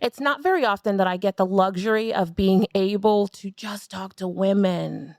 It's not very often that I get the luxury of being able to just talk to women.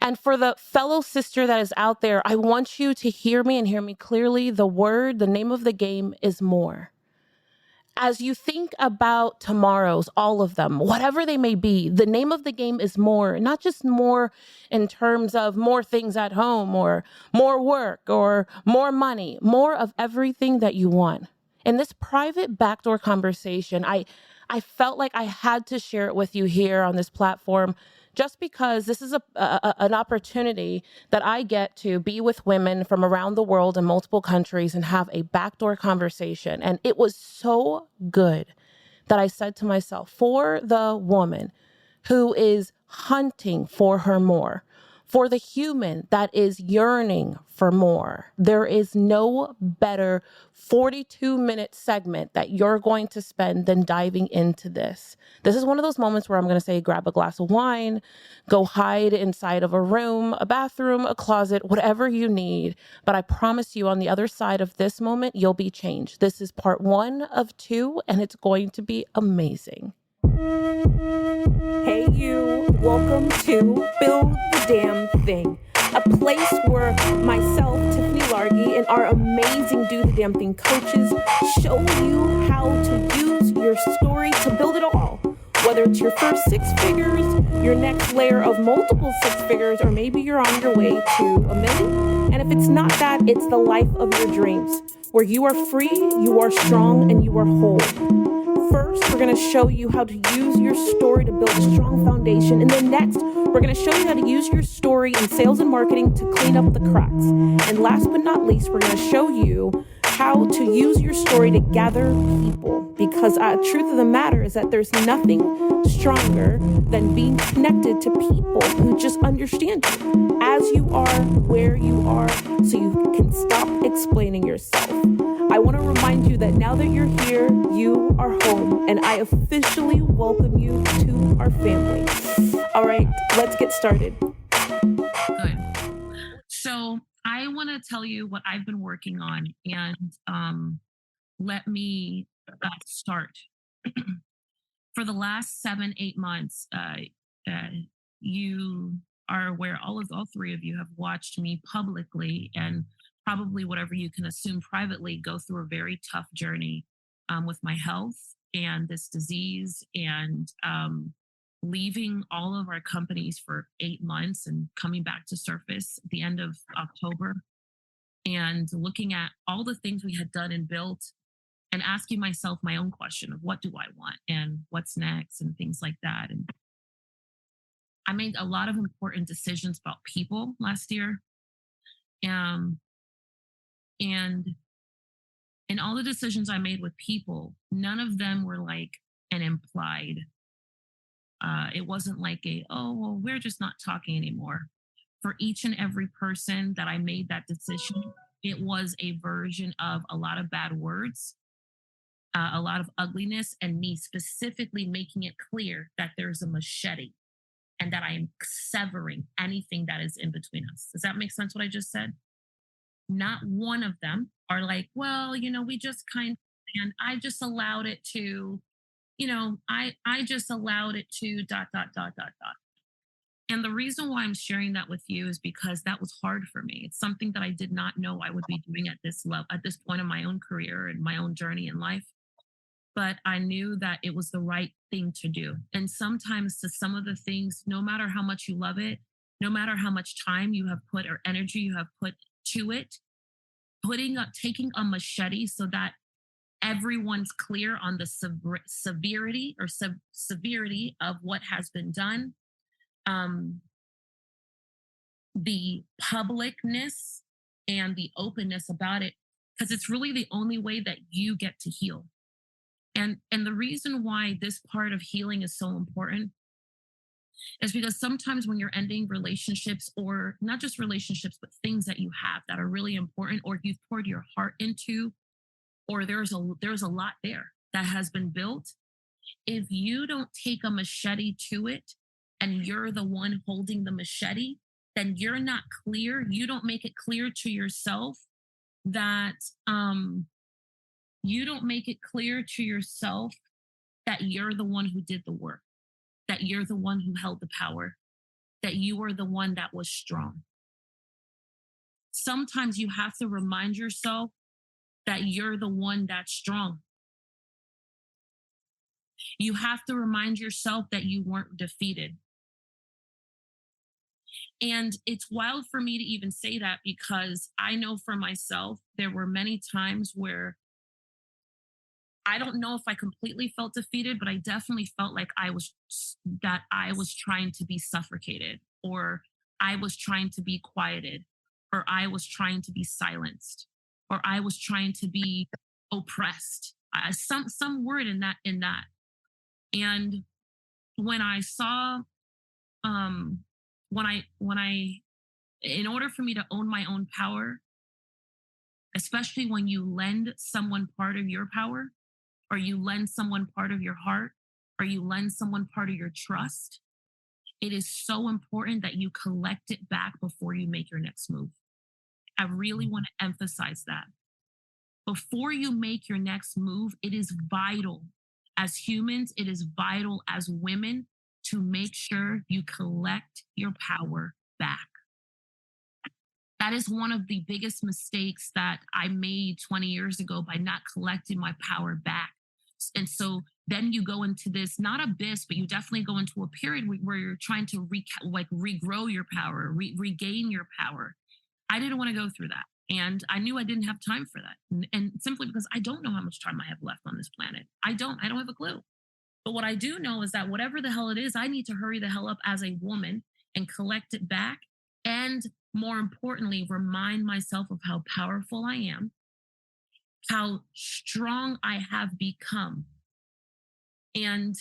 And for the fellow sister that is out there, I want you to hear me and hear me clearly. The name of the game is more. As you think about tomorrows, all of them, whatever they may be, the name of the game is more, not just more in terms of more things at home or more work or more money, more of everything that you want. In this private backdoor conversation, I felt like I had to share it with you here on this platform just because this is an opportunity that I get to be with women from around the world in multiple countries and have a backdoor conversation. And it was so good that I said to myself, for the woman who is hunting for her more, for the human that is yearning for more, there is no better 42-minute segment that you're going to spend than diving into this. This is one of those moments where I'm going to say, grab a glass of wine, go hide inside of a room, a bathroom, a closet, whatever you need. But I promise you, on the other side of this moment, you'll be changed. This is part 1 of 2, and it's going to be amazing. Hey you, welcome to Build the Damn Thing, a place where myself, Tiffany Largy, and our amazing Do the Damn Thing coaches show you how to use your story to build it all. Whether it's your first 6 figures, your next layer of multiple 6 figures, or maybe you're on your way to $1 million. And if it's not that, it's the life of your dreams, where you are free, you are strong, and you are whole. First, we're going to show you how to use your story to build a strong foundation. And then next, we're going to show you how to use your story in sales and marketing to clean up the cracks. And last but not least, we're going to show you how to use your story to gather people. Because truth of the matter is that there's nothing stronger than being connected to people who just understand you as you are, where you are, so you can stop explaining yourself. I want to remind you that now that you're here, you are home, and I officially welcome you to our family. All right, let's get started. Good. So I want to tell you what I've been working on, and let me start. For the last 7-8 months, you are aware, all 3 of you have watched me publicly and probably whatever you can assume privately go through a very tough journey with my health and this disease, and leaving all of our companies for 8 months and coming back to surface at the end of October, and looking at all the things we had done and built and asking myself my own question of what do I want and what's next and things like that. And I made a lot of important decisions about people last year. And in all the decisions I made with people, none of them were like an implied. It wasn't like well, we're just not talking anymore. For each and every person that I made that decision, it was a version of a lot of bad words, a lot of ugliness, and me specifically making it clear that there's a machete and that I am severing anything that is in between us. Does that make sense what I just said? Not one of them are like, well, we just kind of, and I just allowed it to, I just allowed it to ... And the reason why I'm sharing that with you is because that was hard for me. It's something that I did not know I would be doing at this level, at this point in my own career and my own journey in life. But I knew that it was the right thing to do. And sometimes to some of the things, no matter how much you love it, no matter how much time you have put or energy you have put to it, taking a machete so that everyone's clear on the severity of what has been done, the publicness and the openness about it, because it's really the only way that you get to heal. And the reason why this part of healing is so important is because sometimes when you're ending relationships, or not just relationships, but things that you have that are really important, or you've poured your heart into, or there's a lot there that has been built. If you don't take a machete to it and you're the one holding the machete, then you're not clear. You don't make it clear to yourself that that you're the one who did the work, that you're the one who held the power, that you are the one that was strong. Sometimes you have to remind yourself that you're the one that's strong. You have to remind yourself that you weren't defeated. And it's wild for me to even say that because I know for myself, there were many times where I don't know if I completely felt defeated, but I definitely felt like I was trying to be suffocated, or I was trying to be quieted, or I was trying to be silenced, or I was trying to be oppressed. Some word in that. And when I saw when I in order for me to own my own power, especially when you lend someone part of your power, or you lend someone part of your heart, or you lend someone part of your trust, it is so important that you collect it back before you make your next move. I really want to emphasize that. Before you make your next move, it is vital as humans, it is vital as women to make sure you collect your power back. That is one of the biggest mistakes that I made 20 years ago by not collecting my power back. And so then you go into this, not abyss, but you definitely go into a period where you're trying to regrow your power, regain your power. I didn't want to go through that. And I knew I didn't have time for that. And simply because I don't know how much time I have left on this planet. I don't have a clue. But what I do know is that whatever the hell it is, I need to hurry the hell up as a woman and collect it back. And more importantly, remind myself of how powerful I am, how strong I have become. And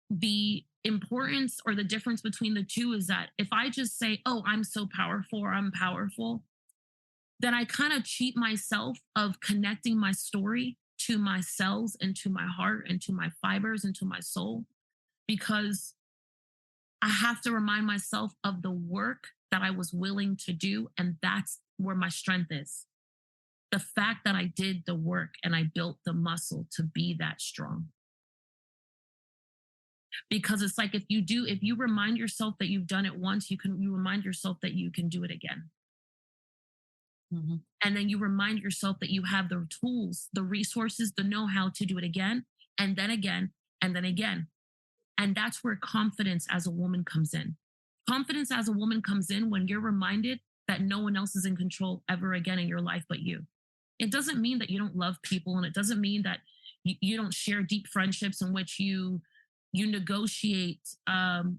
the importance or the difference between the two is that if I just say, oh, I'm so powerful or I'm powerful, then I kind of cheat myself of connecting my story to my cells and to my heart and to my fibers and to my soul, because I have to remind myself of the work that I was willing to do. And that's where my strength is. The fact that I did the work and I built the muscle to be that strong. Because it's like if you remind yourself that you've done it once, you remind yourself that you can do it again. Mhm. And then you remind yourself that you have the tools, the resources, the know-how to do it again, and then again, and then again. And that's where confidence as a woman comes in. Confidence as a woman comes in when you're reminded that no one else is in control ever again in your life but you. It doesn't mean that you don't love people, and it doesn't mean that you don't share deep friendships in which you negotiate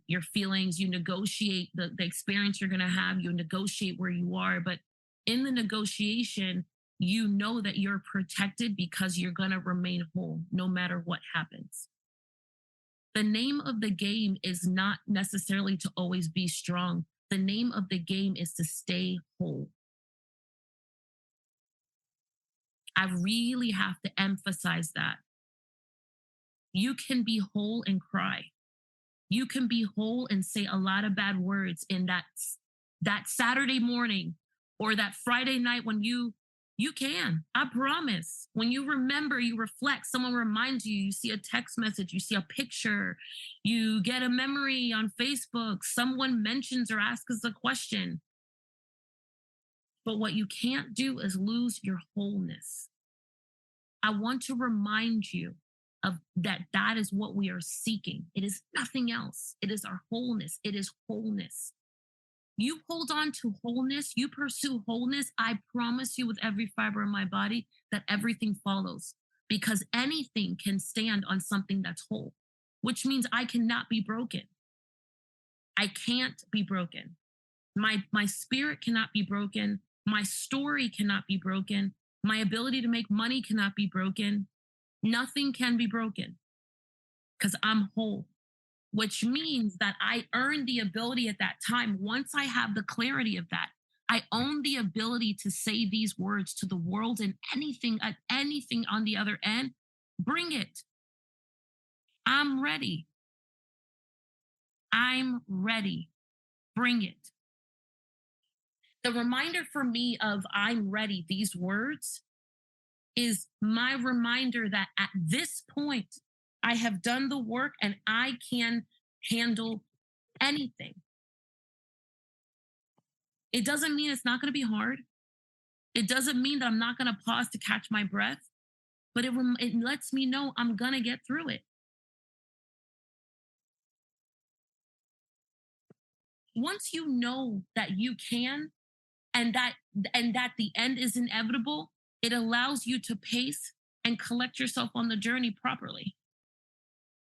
your feelings, you negotiate the experience you're going to have, you negotiate where you are. But in the negotiation, you know that you're protected because you're going to remain whole no matter what happens. The name of the game is not necessarily to always be strong. The name of the game is to stay whole. I really have to emphasize that. You can be whole and cry. You can be whole and say a lot of bad words in that Saturday morning or that Friday night when you can. I promise. When you remember, you reflect, someone reminds you, you see a text message, you see a picture, you get a memory on Facebook, someone mentions or asks a question. But what you can't do is lose your wholeness. I want to remind you of that is what we are seeking. It is nothing else. It is our wholeness. It is wholeness. You hold on to wholeness, you pursue wholeness. I promise you with every fiber in my body that everything follows, because anything can stand on something that's whole, which means I cannot be broken. I can't be broken. My spirit cannot be broken. My story cannot be broken. My ability to make money cannot be broken. Nothing can be broken because I'm whole, which means that I earn the ability at that time. Once I have the clarity of that, I own the ability to say these words to the world, and anything on the other end, bring it. I'm ready. I'm ready. Bring it. The reminder for me of I'm ready, these words, is my reminder that at this point, I have done the work and I can handle anything. It doesn't mean it's not going to be hard. It doesn't mean that I'm not going to pause to catch my breath, but it lets me know I'm going to get through it. Once you know that you can and that the end is inevitable, it allows you to pace and collect yourself on the journey properly.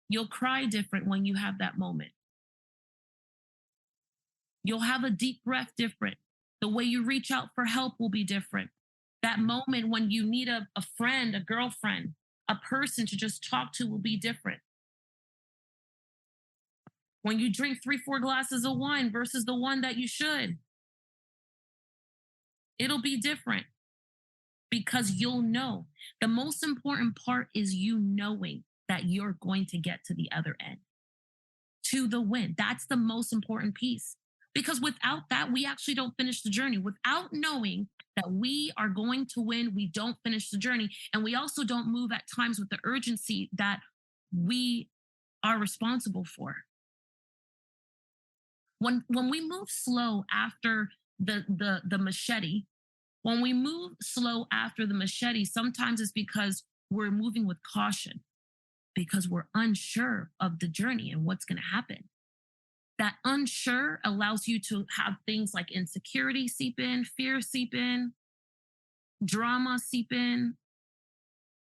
You'll cry different when you have that moment. You'll have a deep breath different. The way you reach out for help will be different. That moment when you need a friend, a girlfriend, a person to just talk to will be different. When you drink 3-4 glasses of wine versus the one that you should, it'll be different because you'll know. The most important part is you knowing that you're going to get to the other end, to the win. That's the most important piece. Because without that, we actually don't finish the journey. Without knowing that we are going to win, we don't finish the journey. And we also don't move at times with the urgency that we are responsible for. When we move slow after the machete, when we move slow after the machete, sometimes it's because we're moving with caution, because we're unsure of the journey and what's going to happen. That unsure allows you to have things like insecurity seep in, fear seep in, drama seep in,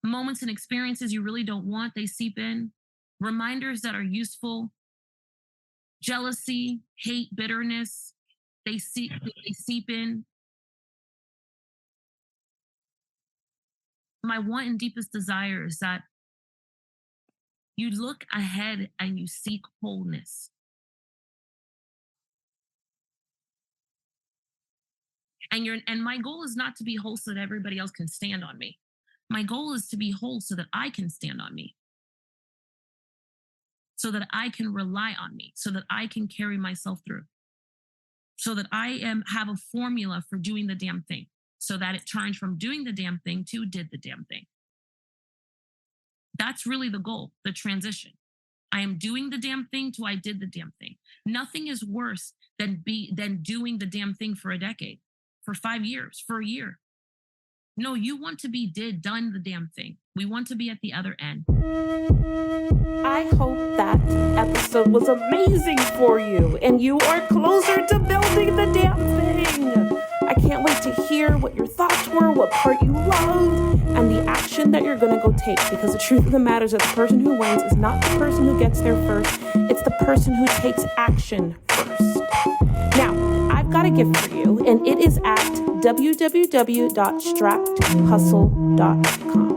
moments and experiences you really don't want, they seep in, reminders that are useful, jealousy, hate, bitterness, they seep in. My one and deepest desire is that you look ahead and you seek wholeness. And my goal is not to be whole so that everybody else can stand on me. My goal is to be whole so that I can stand on me, so that I can rely on me, so that I can carry myself through, so that I have a formula for doing the damn thing, so that it turns from doing the damn thing to did the damn thing. That's really the goal, the transition. I am doing the damn thing to I did the damn thing. Nothing is worse than doing the damn thing for a decade, for 5 years, for a year. No, you want to be done the damn thing. We want to be at the other end. I hope that episode was amazing for you and you are closer to building the damn thing. I can't wait to hear what your thoughts were, what part you loved, and the action that you're going to go take, because the truth of the matter is that the person who wins is not the person who gets there first. It's the person who takes action first. Now, I've got a gift for you, and it is at www.stracthustle.com.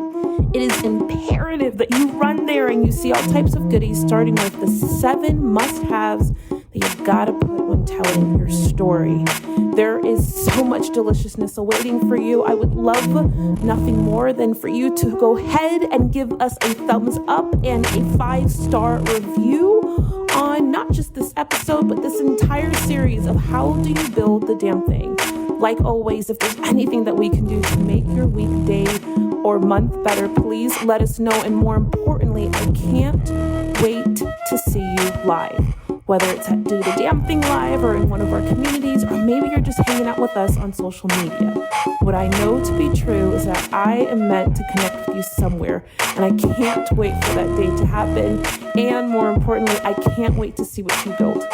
It is imperative that you run there and you see all types of goodies, starting with the 7 must-haves that you've got to put when telling your story. There is so much deliciousness awaiting for you. I would love nothing more than for you to go ahead and give us a thumbs up and a 5-star review on not just this episode, but this entire series of How Do You Build the Damn Thing. Like always, if there's anything that we can do to make your week, day, or month better, please let us know. And more importantly, I can't wait to see you live. Whether it's at Do the Damn Thing Live or in one of our communities, or maybe you're just hanging out with us on social media. What I know to be true is that I am meant to connect with you somewhere, and I can't wait for that day to happen. And more importantly, I can't wait to see what you build.